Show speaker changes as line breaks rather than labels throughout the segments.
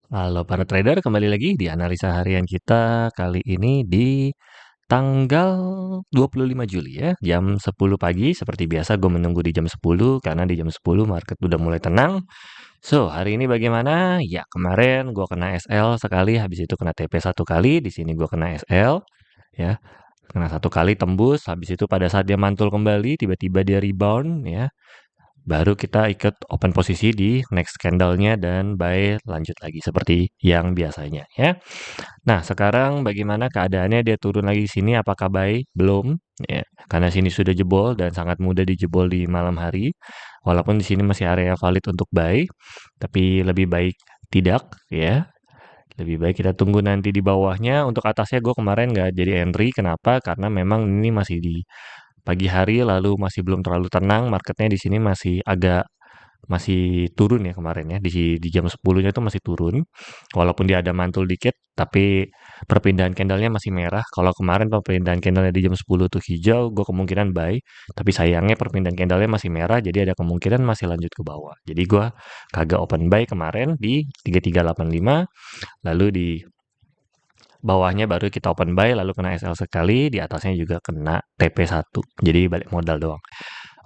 Halo para trader, kembali lagi di analisa harian kita kali ini di tanggal 25 Juli ya, jam 10 pagi. Seperti biasa gue menunggu di jam 10 karena di jam 10 market udah mulai tenang. So, hari ini bagaimana? Ya, kemarin gue kena SL sekali, habis itu kena TP satu kali, di sini gue kena SL ya. Kena satu kali tembus, habis itu pada saat dia mantul kembali, tiba-tiba dia rebound ya. Baru kita ikut open posisi di next candle-nya dan buy lanjut lagi seperti yang biasanya ya. Nah, sekarang bagaimana keadaannya dia turun lagi di sini apakah buy? Belum ya. Karena sini sudah jebol dan sangat mudah dijebol di malam hari. Walaupun di sini masih area valid untuk buy, tapi lebih baik tidak ya. Lebih baik kita tunggu nanti di bawahnya. Untuk atasnya gue kemarin nggak jadi entry. Kenapa? Karena memang ini masih di pagi hari lalu masih belum terlalu tenang, marketnya di sini masih turun ya kemarin ya, di jam 10-nya itu masih turun, walaupun dia ada mantul dikit, tapi perpindahan candlenya masih merah. Kalau kemarin perpindahan candlenya di jam 10 tuh hijau, gue kemungkinan buy, tapi sayangnya perpindahan candlenya masih merah, jadi ada kemungkinan masih lanjut ke bawah. Jadi gue kagak open buy kemarin di 3385, lalu di bawahnya baru kita open buy, lalu kena SL sekali, di atasnya juga kena TP1, jadi balik modal doang.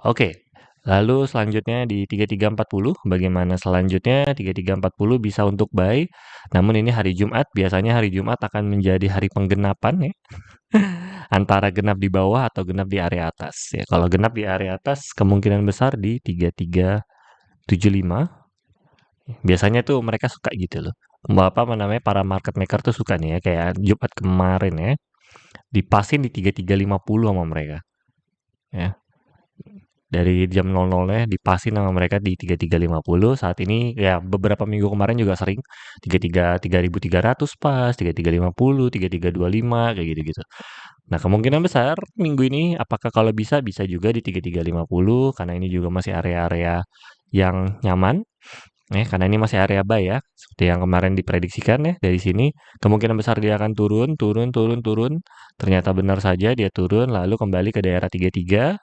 Oke, lalu selanjutnya di 3340, bagaimana selanjutnya? 3340 bisa untuk buy, namun ini hari Jumat, biasanya hari Jumat akan menjadi hari penggenapan ya, antara genap di bawah atau genap di area atas. Ya, kalau genap di area atas, kemungkinan besar di 3375. Biasanya tuh mereka suka gitu loh. Apa namanya, para market maker tuh suka nih ya, kayak Jumat kemarin ya, dipasin di 3350 sama mereka. Ya, dari jam 00-nya dipasin sama mereka di 3350. Saat ini ya beberapa minggu kemarin juga sering 3300 pas, 3350, 3325 kayak gitu-gitu. Nah, kemungkinan besar minggu ini apakah kalau bisa juga di 3350 karena ini juga masih area-area yang nyaman. Karena ini masih area buy ya, seperti yang kemarin diprediksikan ya dari sini, kemungkinan besar dia akan turun, turun, turun, turun. Ternyata benar saja dia turun, lalu kembali ke daerah 33.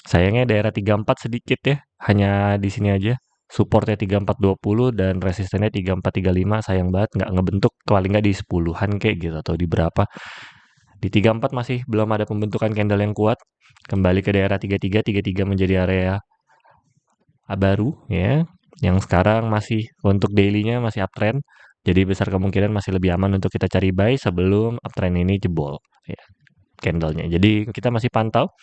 Sayangnya daerah 34 sedikit ya, hanya di sini aja. Supportnya 3420 dan resistennya 3435, sayang banget nggak ngebentuk, paling nggak di 10-an kayak gitu atau di berapa. Di 34 masih belum ada pembentukan candle yang kuat. Kembali ke daerah 33, 33 menjadi area baru ya, yang sekarang masih untuk daily-nya masih uptrend. Jadi besar kemungkinan masih lebih aman untuk kita cari buy sebelum uptrend ini jebol ya candlenya. Jadi kita masih pantau.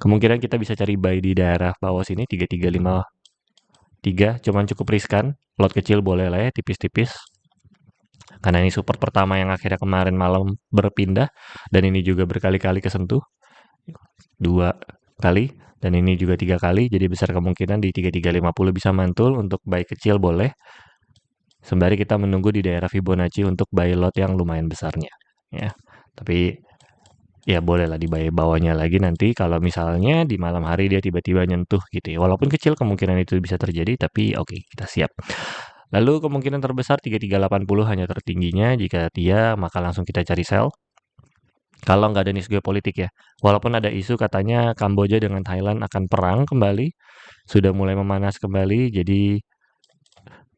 Kemungkinan kita bisa cari buy di daerah bawah sini 3353, cuman cukup riskan. Lot kecil boleh lah ya, tipis-tipis. Karena ini support pertama yang akhirnya kemarin malam berpindah dan ini juga berkali-kali kesentuh. 2 kali dan ini juga 3 kali, jadi besar kemungkinan di 3350 bisa mantul. Untuk buy kecil boleh sembari kita menunggu di daerah Fibonacci untuk buy lot yang lumayan besarnya ya. Tapi ya boleh lah di buy bawahnya lagi nanti kalau misalnya di malam hari dia tiba-tiba nyentuh gitu ya, walaupun kecil kemungkinan itu bisa terjadi, tapi oke, kita siap. Lalu kemungkinan terbesar 3380 hanya tertingginya, jika dia maka langsung kita cari sell kalau nggak ada isu geopolitik ya. Walaupun ada isu katanya Kamboja dengan Thailand akan perang kembali, sudah mulai memanas kembali, jadi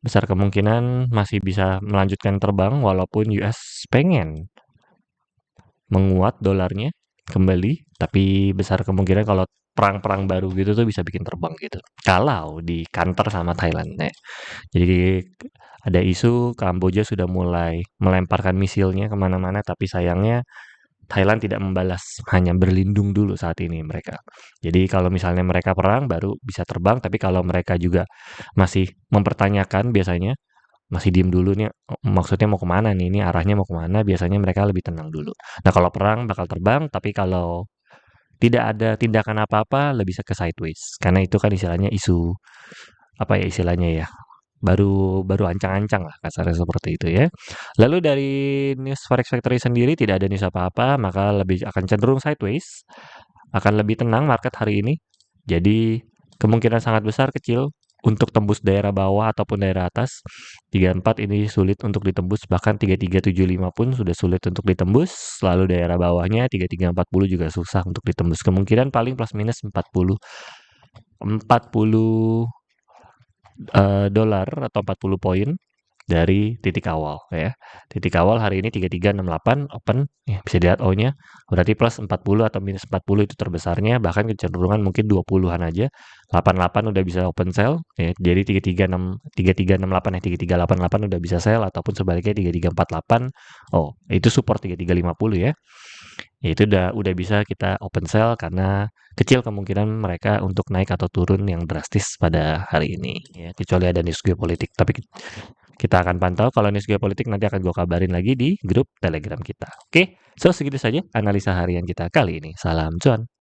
besar kemungkinan masih bisa melanjutkan terbang walaupun US pengen menguat dolarnya kembali, tapi besar kemungkinan kalau perang-perang baru gitu tuh bisa bikin terbang gitu. Kalau di counter sama Thailand ya. Jadi ada isu Kamboja sudah mulai melemparkan misilnya kemana-mana, tapi sayangnya Thailand tidak membalas, hanya berlindung dulu saat ini mereka. Jadi kalau misalnya mereka perang baru bisa terbang, tapi kalau mereka juga masih mempertanyakan biasanya, masih diem dulu nih, maksudnya mau kemana nih, ini arahnya mau kemana, biasanya mereka lebih tenang dulu. Nah kalau perang bakal terbang, tapi kalau tidak ada tindakan apa-apa, lebih ke sideways. Karena itu kan istilahnya isu, apa ya istilahnya ya, baru baru ancang-ancang lah kasarnya seperti itu ya. Lalu dari news Forex Factory sendiri tidak ada news apa-apa, maka lebih akan cenderung sideways, akan lebih tenang market hari ini. Jadi kemungkinan sangat besar kecil untuk tembus daerah bawah ataupun daerah atas. 34 ini sulit untuk ditembus, bahkan 3375 pun sudah sulit untuk ditembus. Lalu daerah bawahnya 3340 juga susah untuk ditembus. Kemungkinan paling plus minus 40 dolar atau 40 poin dari titik awal ya. Titik awal hari ini 3368 open ya, bisa dilihat O-nya berarti plus 40 atau minus 40 itu terbesarnya, bahkan kecenderungan mungkin 20-an aja. 88 udah bisa open sell ya. Jadi 3368 ya 3388 udah bisa sell ataupun sebaliknya 3348. Oh, itu support 3350 ya. Ya itu udah bisa kita open sell karena kecil kemungkinan mereka untuk naik atau turun yang drastis pada hari ini ya, kecuali ada news geopolitik. Tapi kita akan pantau kalau news geopolitik nanti akan gue kabarin lagi di grup Telegram kita. Oke, so segitu saja analisa harian kita kali ini. Salam cuan.